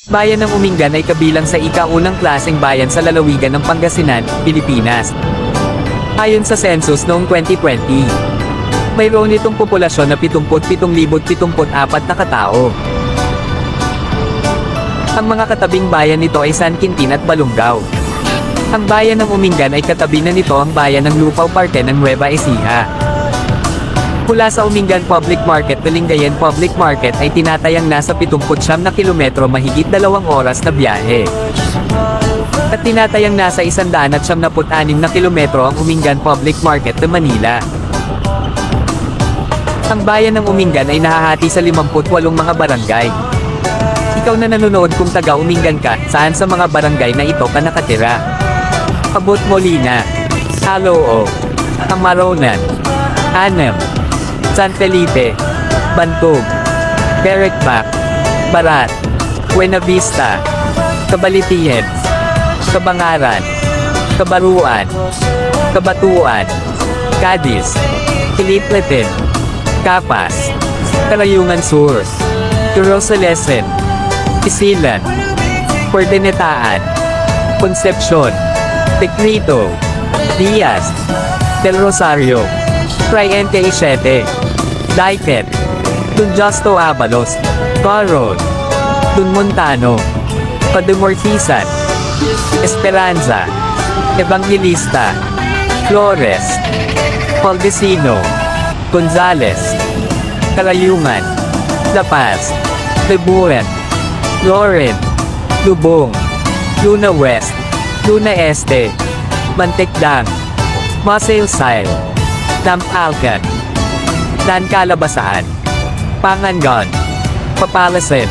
Bayan ng Umingan ay kabilang sa ika-unang klaseng bayan sa lalawigan ng Pangasinan, Pilipinas. Ayon sa census noong 2020, mayroon itong populasyon na 77,074 na katao. Ang mga katabing bayan nito ay San Quintin at Balungaw. Ang bayan ng Umingan ay katabi na nito ang bayan ng Lupaw Parte ng Nueva Ecija. Mula sa Umingan Public Market to Lingayen Public Market ay tinatayang nasa 79 na kilometro mahigit 2 oras na biyahe. At tinatayang nasa 176 na kilometro ang Umingan Public Market to Manila. Ang bayan ng Umingan ay nahahati sa 58 mga barangay. Ikaw na nanonood kung taga Umingan ka, saan sa mga barangay na ito ka nakatira? Abot Molina, Caloo, Amaronan, Anem, San Felipe, Bantog, Perecbac, Barat, Buena Vista, Cabalitihen, Cabangaran, Cabaruan, Cabatuan, Cadiz, Kilipleten, Capas, Karayungan Sur, Turosalesen, Isilan, Coordenetaan, Concepcion, Tecrito, Diaz, Del Rosario, Triente Ishete, Daiket, Don Justo Abalos, Coron, Don Montano, Padumortisan, Esperanza, Evangelista, Flores, Paldesino, Gonzales, Karayungan, La Paz, Lebuan, Loren, Lubong, Luna West, Luna Este, Mantekdang, Masailsay, Nampalcan, Nancalabasaan, Pangangon, Papalasin,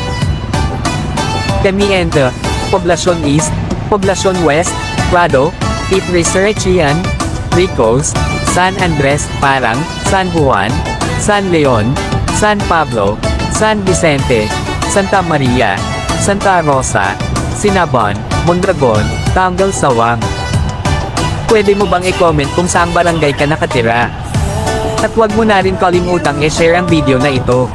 Temiente, Poblacion East, Poblacion West, Prado, Itriserechian, Ricos, San Andres, Parang, San Juan, San Leon, San Pablo, San Vicente, Santa Maria, Santa Rosa, Sinabon, Mondragon, Tanggal Sawang. Pwede mo bang i-comment kung saang barangay ka nakatira? At huwag mo na rin kalimutang i-share ang video na ito.